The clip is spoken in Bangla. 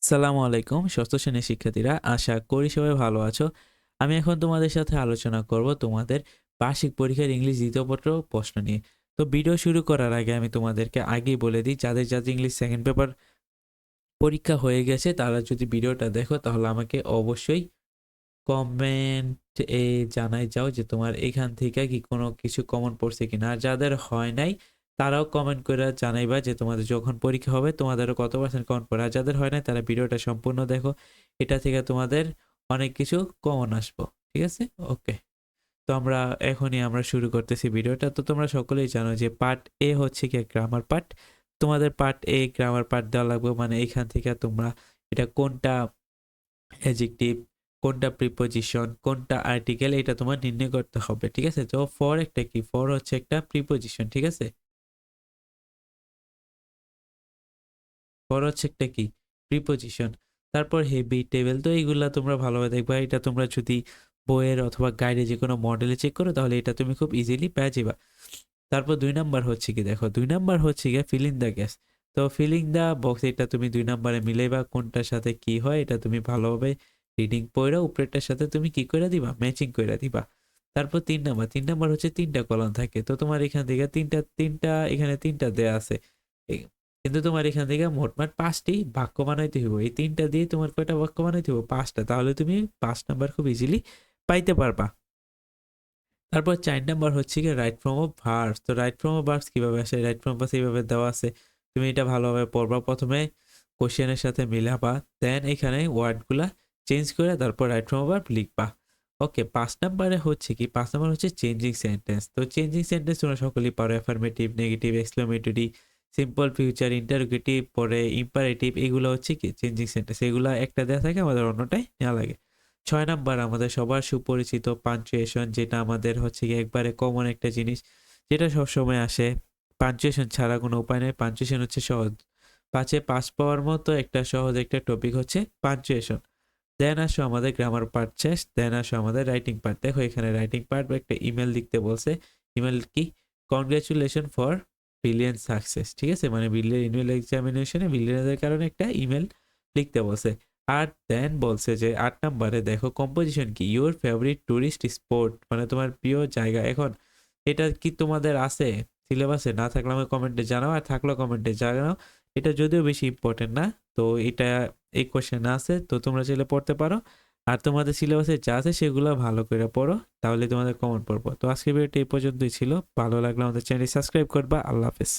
সালামু আলাইকুম ষষ্ঠ শ্রেণীর শিক্ষার্থীরা, আশা করি সবাই ভালো আছো। আমি এখন তোমাদের সাথে আলোচনা করব তোমাদের বার্ষিক পরীক্ষার ইংলিশ দ্বিতীয় পত্র প্রশ্ন নিয়ে। তো ভিডিও শুরু করার আগে আমি তোমাদেরকে আগেই বলে দিই, যাদের যাদের ইংলিশ সেকেন্ড পেপার পরীক্ষা হয়ে গেছে তারা যদি ভিডিওটা দেখো তাহলে আমাকে অবশ্যই কমেন্ট এ জানাই যাও যে তোমার এখান থেকে কি কোনো কিছু কমন পড়ছে কিনা। আর যাদের হয় নাই তারাও কমেন্ট করে জানাইবা যে তোমাদের যখন পরীক্ষা হবে তোমাদেরও কত পার্সেন্ট কমন পড়ে। আর যাদের হয় নাই তারা ভিডিওটা সম্পূর্ণ দেখো, এটা থেকে তোমাদের অনেক কিছু কমন আসবো। ঠিক আছে, ওকে। তো আমরা শুরু করতেছি ভিডিওটা। তো তোমরা সকলেই জানো যে পার্ট এ হচ্ছে কি গ্রামার পার্ট। তোমাদের পার্ট এ গ্রামার পার্ট দেওয়া লাগবে, মানে এখান থেকে তোমরা এটা কোনটা অ্যাডজেক্টিভ, কোনটা প্রিপোজিশন, কোনটা আর্টিকেল, এটা তোমার নির্ণয় করতে হবে। ঠিক আছে, তো ফর একটা কি, ফর হচ্ছে একটা প্রিপোজিশন। ঠিক আছে, ফর হচ্ছে একটা কি, প্রিপোজিশন। তারপর হেভি টেবিল, তো এইগুলা তোমরা ভালোভাবে দেখবা। এটা তোমরা যদি বইয়ের অথবা গাইডে যে কোনো মডেলে চেক করো তাহলে এটা তুমি খুব ইজিলি পেয়ে যাবা। তারপর 2 নাম্বার হচ্ছে কি, দেখো 2 নাম্বার হচ্ছে গিয়ে ফিলিং দ্য গ্যাস। তো ফিলিং দ্য বক্স, এটা তুমি 2 নাম্বারে মিলাইবা কোনটার সাথে কি হয়, এটা তুমি ভালোভাবে রিডিং পড়া উপরেরটার সাথে তুমি কি করে দিবা, ম্যাচিং করে দিবা। তারপর 3 নাম্বার হচ্ছে 3টা কলাম থাকে। তো তোমার এখান থেকে তিনটা তিনটা এখানে 3টা দেয়া আছে। কিন্তু তোমার এখান থেকে মোটমাট 5টি বাক্য বানাইতে হইব। এই 3টা দিয়ে তোমার কয়টা বাক্য বানাইতে হইব, 5টা। তাহলে তুমি 5 নাম্বার খুব ইজিলি পাইতে পারবা। তারপর 4 নাম্বার হচ্ছে কি রাইট ফ্রম অফ ভার্বস। তো রাইট ফ্রম অফ ভার্বস কিভাবে আসে, রাইট ফ্রম ভার্বস এইভাবে দেওয়া আছে। তুমি এটা ভালোভাবে পড়বা, প্রথমে কোশ্চেনের সাথে মিলাবা, দেন এখানে ওয়ার্ডগুলা চেঞ্জ করে তারপর রাইট ফ্রম অফ ভার্ব লিখবা। ওকে, 5 নাম্বারে হচ্ছে কি, 5 নাম্বার হচ্ছে চেঞ্জিং সেন্টেন্স। তো চেঞ্জিং সেন্টেন্স তোমরা সকলেই পারো, affirmative, negative, exclamatory, simple future, interrogative, পরে ইম্পারেটিভ, এগুলো হচ্ছে কি চেঞ্জিং সেন্টেন্স। এগুলা একটা দেওয়া থাকে, আমাদের অন্যটাই নেওয়া লাগে। 6 নাম্বার আমাদের সবার সুপরিচিত পাঞ্চুয়েশন, যেটা আমাদের হচ্ছে গিয়ে একবারে কমন একটা জিনিস, যেটা সবসময় আসে। পাঞ্চুয়েশন ছাড়া কোনো উপায় নেই, পাঞ্চুয়েশন হচ্ছে সহজ। 5-এ পাস পাওয়ার মতো একটা সহজ একটা টপিক হচ্ছে পাঞ্চুয়েশন। দেন আসো আমাদের গ্রামার পার্ট শেষ, দেন আসো আমাদের রাইটিং পার্ট। দেখো এখানে রাইটিং পার্ট বা একটা ইমেল লিখতে বলছে। ইমেল কি, কনগ্রাচুলেশন ফর ব্রিলিয়ান্ট সাকসেস। ঠিক আছে, মানে ব্রিলিয়ান্ট ইমেল এক্সামিনেশনে ব্রিলিয়ান্টের কারণে একটা ইমেল লিখতে বলছে। আর দেন বলছে যে 8 নাম্বারে দেখো কম্পোজিশন কি, ইউর ফেভারিট টুরিস্ট স্পট, মানে তোমার প্রিয় জায়গা। এখন এটা কি তোমাদের আছে সিলেবাসে, না থাকলে আমাকে কমেন্টে জানাও, আর থাকলেও কমেন্টে জানাও। এটা যদিও বেশি ইম্পর্টেন্ট না, তো এটা এই কোশ্চেন আছে, তো তোমরা চাইলে পড়তে পারো। আর তোমাদের সিলেবাসে যা আছে সেগুলো ভালো করে পড়ো, তাহলে তোমাদের কমন পড়বো। তো আজকের ভিডিওটা এই পর্যন্তই ছিল। ভালো লাগলে আমাদের চ্যানেল সাবস্ক্রাইব করবা। আল্লাহ হাফেজ।